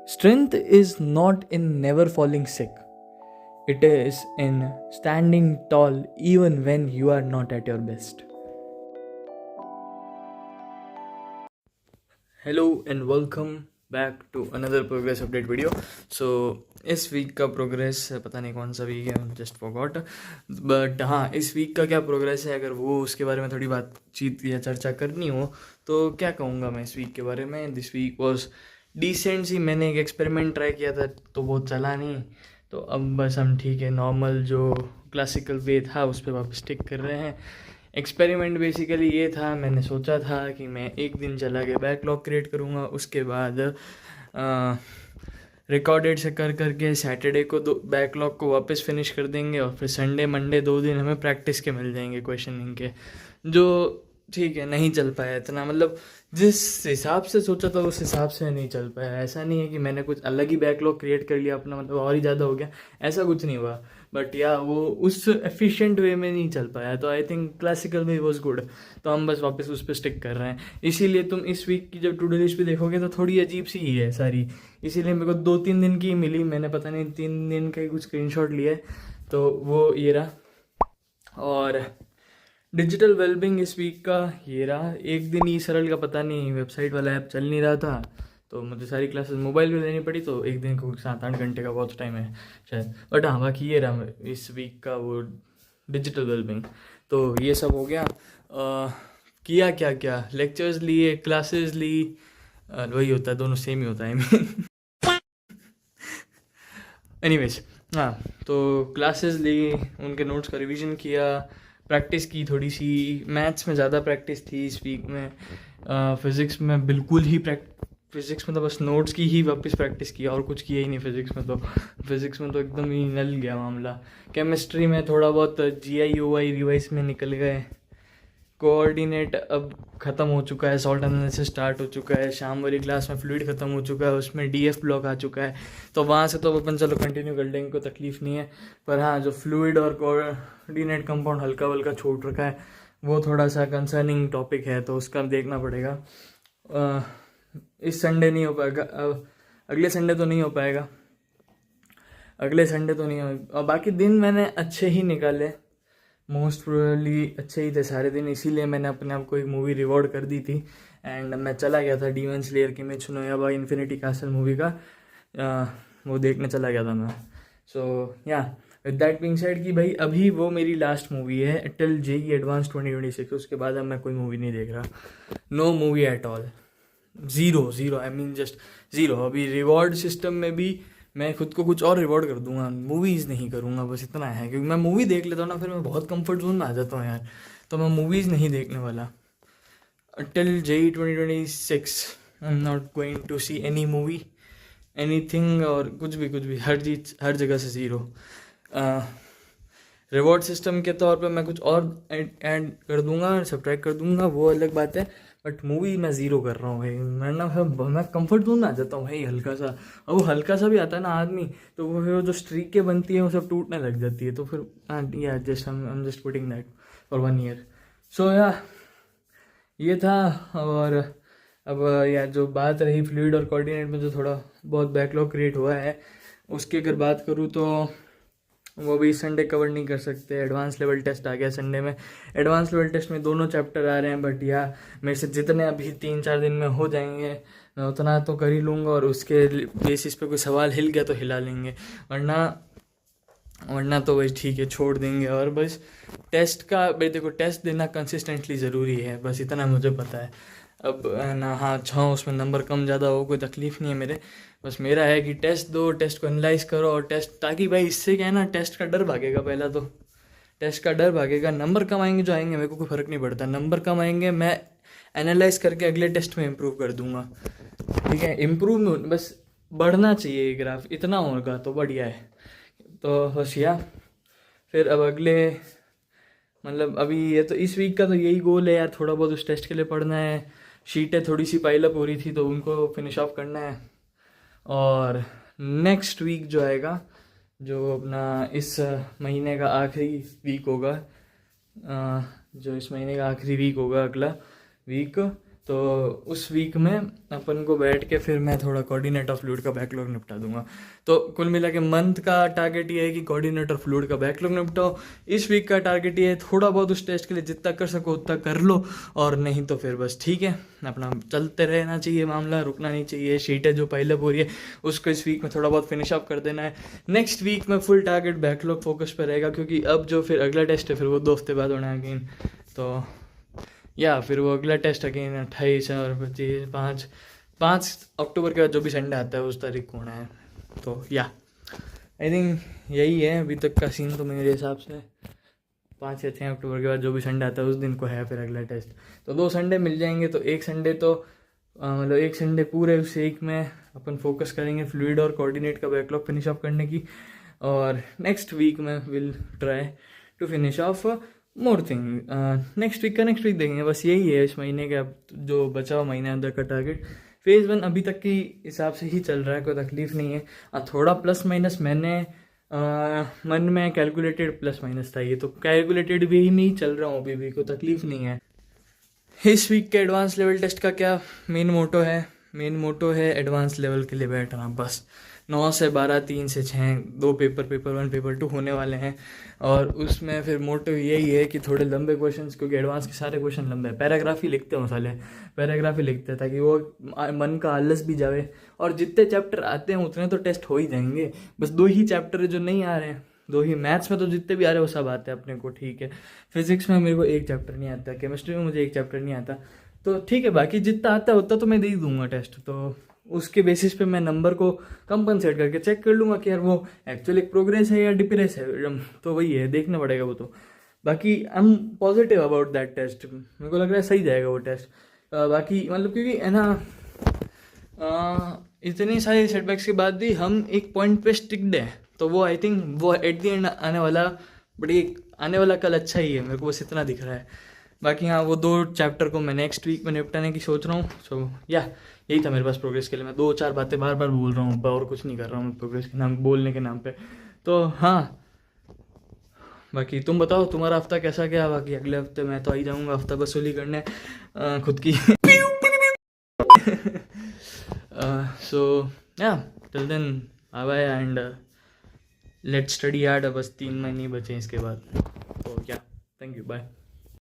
Strength is not in never falling sick. It is in standing tall even when you are not at your best. Hello and welcome back to another progress update video. So इस week का progress पता नहीं कौन सा week है, just forgot. But हाँ, इस week का क्या प्रोग्रेस है, अगर वो उसके बारे में थोड़ी बातचीत या चर्चा करनी हो तो क्या कहूँगा मैं इस वीक के बारे में. दिस वीक वॉज डिसेंट सी. मैंने एक एक्सपेरिमेंट ट्राई किया था तो वो चला नहीं, तो अब बस हम ठीक है नॉर्मल जो क्लासिकल वे था उस पर वापस स्टिक कर रहे हैं. एक्सपेरिमेंट बेसिकली ये था, मैंने सोचा था कि मैं एक दिन चला के बैकलॉग क्रिएट करूँगा, उसके बाद रिकॉर्डेड से कर करके सैटरडे को दो बैकलॉग को वापस फिनिश कर देंगे और फिर संडे मंडे 2 दिन हमें प्रैक्टिस के मिल जाएंगे क्वेश्चनिंग के. जो ठीक है नहीं चल पाया इतना, मतलब जिस हिसाब से सोचा था उस हिसाब से नहीं चल पाया. ऐसा नहीं है कि मैंने कुछ अलग ही बैकलॉग क्रिएट कर लिया अपना, मतलब और ही ज़्यादा हो गया, ऐसा कुछ नहीं हुआ. बट या वो उस एफिशिएंट वे में नहीं चल पाया, तो I think classical way was good. तो हम बस वापस उस पर स्टिक कर रहे हैं. इसीलिए तुम इस वीक की जब टू डू लिस्ट भी देखोगे तो थोड़ी अजीब सी ही है सारी. इसीलिए मेरे को 2-3 दिन की मिली, मैंने पता नहीं 3 दिन का ही कुछ स्क्रीनशॉट लिया है, तो वो ये रहा. और डिजिटल वेलबिंग इस वीक का ये रहा. एक दिन ही सरल का पता नहीं वेबसाइट वाला ऐप चल नहीं रहा था, तो मुझे सारी क्लासेस मोबाइल पे लेनी पड़ी, तो एक दिन को 7-8 घंटे का बहुत टाइम है शायद. बट हाँ, बाकी ये रहा इस वीक का वो डिजिटल वेलबिंग. तो ये सब हो गया. किया क्या क्या, लेक्चर्स लिए, क्लासेस ली, वही होता है, दोनों सेम ही होता है. आई मीन एनीवेज, हाँ, तो क्लासेस ली, उनके नोट्स का रिवीजन किया, प्रैक्टिस की थोड़ी सी. मैथ्स में ज़्यादा प्रैक्टिस थी इस वीक में. फिज़िक्स में बिल्कुल ही फिज़िक्स में तो बस नोट्स की ही वापस प्रैक्टिस किया और कुछ किया ही नहीं. फिज़िक्स में तो एकदम ही नल गया मामला. केमिस्ट्री में थोड़ा बहुत GI रिवाइज में निकल गए. कोऑर्डिनेट अब ख़त्म हो चुका है, सॉल्ट एनालिसिस स्टार्ट हो चुका है. शाम वाली क्लास में फ्लूइड ख़त्म हो चुका है, उसमें DF ब्लॉक आ चुका है, तो वहाँ से तो अपन चलो कंटिन्यू कर लेंगे, कोई तकलीफ़ नहीं है. पर हाँ, जो फ्लूइड और कोऑर्डिनेट कंपाउंड हल्का वल्का छूट रखा है, वो थोड़ा सा कंसर्निंग टॉपिक है, तो उसका देखना पड़ेगा. इस संडे नहीं हो पाएगा, अगले संडे तो नहीं हो पाएगा, अगले संडे तो नहीं हो. और बाकी दिन मैंने अच्छे ही निकाले, मोस्ट प्रोबेबली अच्छे ही थे सारे दिन. इसीलिए मैंने अपने आप को एक मूवी रिवॉर्ड कर दी थी. एंड मैं चला गया था Demon Slayer Kimetsu no Yaiba Infinity Castle movie का, वो देखने चला गया था मैं. सो या विद दैट बीइंग सेड कि भाई अभी वो मेरी लास्ट मूवी है टिल JEE एडवांस 2026. उसके बाद अब मैं कोई मूवी नहीं देख रहा. No movie at all. Zero I mean just zero. अभी रिवॉर्ड सिस्टम में भी मैं खुद को कुछ और रिवॉर्ड कर दूंगा, मूवीज़ नहीं करूँगा, बस इतना है. क्योंकि मैं मूवी देख लेता हूँ ना, फिर मैं बहुत कंफर्ट जोन में आ जाता हूँ यार, तो मैं मूवीज़ नहीं देखने वाला. Till JEE 2026 I am not going to see any movie, anything, और कुछ भी हर चीज़ हर जगह से ज़ीरो. रिवॉर्ड सिस्टम के तौर पे मैं कुछ और ऐड कर दूंगा, सब्ट्रैक्ट कर दूंगा, वो अलग बात है. बट मूवी मैं ज़ीरो कर रहा हूँ भाई. मैं कंफर्ट जोन में आ जाता हूँ भाई हल्का सा. और वो हल्का सा भी आता है ना आदमी, तो वो फिर जो स्ट्रीकें बनती है वो सब टूटने लग जाती है. तो फिर yeah just I am just putting that for 1 year. So yeah ये था. और अब यार जो बात रही फ्लूइड और कोऑर्डिनेट में जो थोड़ा बहुत बैकलॉग क्रिएट हुआ है, उसकी अगर बात करूँ तो वो भी संडे कवर नहीं कर सकते. एडवांस लेवल टेस्ट आ गया संडे में. एडवांस लेवल टेस्ट में दोनों चैप्टर आ रहे हैं, बट या मेरे से जितने अभी 3-4 दिन में हो जाएंगे मैं उतना तो कर ही लूँगा, और उसके बेसिस पे कोई सवाल हिल गया तो हिला लेंगे, वरना तो वही ठीक है छोड़ देंगे. और बस टेस्ट का भाई देखो, टेस्ट देना कंसिस्टेंटली ज़रूरी है, बस इतना मुझे पता है. अब ना हाँ छाओ उसमें नंबर कम ज़्यादा हो कोई तकलीफ़ नहीं है मेरे. बस मेरा है कि टेस्ट दो, टेस्ट को एनालाइज करो, और टेस्ट, ताकि भाई इससे क्या है ना, टेस्ट का डर भागेगा. पहला तो टेस्ट का डर भागेगा. नंबर कम आएंगे जो आएंगे, मेरे को कोई फ़र्क नहीं पड़ता. नंबर कम आएंगे, मैं एनालाइज करके अगले टेस्ट में इम्प्रूव कर दूंगा. ठीक है, इम्प्रूव बस बढ़ना चाहिए ग्राफ, इतना होगा तो बढ़िया है. तो बस या फिर अब अगले, मतलब अभी ये तो इस वीक का तो यही गोल है यार, थोड़ा बहुत उस टेस्ट के लिए पढ़ना है. शीटें थोड़ी सी पाइलअप हो रही थी तो उनको फिनिश ऑफ करना है. और नेक्स्ट वीक जो आएगा, जो अपना इस महीने का आखिरी वीक होगा, जो इस महीने का आखिरी वीक होगा अगला वीक, तो उस वीक में अपन को बैठ के फिर मैं थोड़ा कोऑर्डिनेट ऑफ फ्लूइड का बैकलॉग निपटा दूंगा। तो कुल मिला के मंथ का टारगेट ये है कि कोऑर्डिनेट ऑफ फ्लूइड का बैकलॉग निपटाओ। इस वीक का टारगेट ये है थोड़ा बहुत उस टेस्ट के लिए जितना कर सको उतना कर लो, और नहीं तो फिर बस ठीक है, अपना चलते रहना चाहिए, मामला रुकना नहीं चाहिए। शीटें जो पहले हो रही है उसको इस वीक में थोड़ा बहुत फिनिश अप कर देना है। नेक्स्ट वीक में फुल टारगेट बैकलॉग फोकस पर रहेगा, क्योंकि अब जो फिर अगला टेस्ट है फिर वो 2 हफ्ते बाद होना है अगेन। तो या फिर वो अगला टेस्ट अगेन 28 और 5 अक्टूबर के बाद जो भी संडे आता है उस तारीख को होना है। तो या आई थिंक यही है अभी तक का सीन। तो मेरे हिसाब से 5 या 6 अक्टूबर के बाद जो भी संडे आता है उस दिन को है फिर अगला टेस्ट। तो 2 संडे मिल जाएंगे, तो एक संडे तो मतलब एक संडे पूरे उस एक में अपन फोकस करेंगे फ्लूइड और कोऑर्डिनेट का बैकलॉग फिनिश ऑफ करने की, और नेक्स्ट वीक में will try to finish off more thing. Next week देखेंगे। बस यही है इस महीने का जो बचा हुआ महीना अंदर का टारगेट। फेज़ 1 अभी तक की हिसाब से ही चल रहा है, कोई तकलीफ नहीं है। थोड़ा प्लस माइनस मैंने मन में कैलकुलेटेड प्लस माइनस था, ये तो कैलकुलेटेड वे में ही चल रहा हूँ अभी भी, कोई तकलीफ नहीं है। इस वीक के एडवांस लेवल टेस्ट का क्या मेन मोटो है एडवांस लेवल के लिए बैठना। बस 9 से 12, 3 से 6 2 पेपर 1 पेपर 2 होने वाले हैं, और उसमें फिर मोटो यही है कि थोड़े लंबे क्वेश्चंस, क्योंकि एडवांस के सारे क्वेश्चन लंबे हैं। पैराग्राफ लिखते हैं ताकि वो मन का आलस भी जावे, और जितने चैप्टर आते हैं उतने तो टेस्ट हो ही जाएंगे। बस 2 ही चैप्टर जो नहीं आ रहे हैं, 2 ही। मैथ्स में तो जितने भी आ रहे हैं वो सब आते हैं अपने को, ठीक है। फिजिक्स में मेरे को 1 चैप्टर नहीं आता, केमिस्ट्री में मुझे 1 चैप्टर नहीं आता, तो ठीक है। बाकी जितना आता है उतना तो मैं दे ही दूंगा टेस्ट। तो उसके बेसिस पे मैं नंबर को कंपनसेट करके चेक कर लूँगा कि यार वो एक्चुअली प्रोग्रेस है या डिप्रेस है, तो वही है, देखना पड़ेगा वो तो। बाकी I am positive about that test, मेरे को लग रहा है सही जाएगा वो टेस्ट। बाकी मतलब क्योंकि है ना, इतनी सारी सेटबैक्स के बाद भी हम एक पॉइंट पे स्टिक्ड है, तो वो आई थिंक वो एट द एंड आने वाला कल अच्छा ही है, मेरे को बस इतना दिख रहा है। बाकी हाँ, वो 2 चैप्टर को मैं नेक्स्ट वीक में निपटाने की सोच रहा हूँ। सो या यही था मेरे पास प्रोग्रेस के लिए। मैं 2-4 बातें बार बार बोल रहा हूँ, और कुछ नहीं कर रहा हूँ प्रोग्रेस के नाम, बोलने के नाम पे। तो हाँ, बाकी तुम बताओ तुम्हारा हफ्ता कैसा गया। बाकी अगले हफ्ते मैं तो आ ही जाऊँगा हफ्ता वसूली करने खुद की। So yeah till then bye bye and let's study hard. बस 3 महीने बचे हैं इसके बाद। तो या थैंक यू, बाय।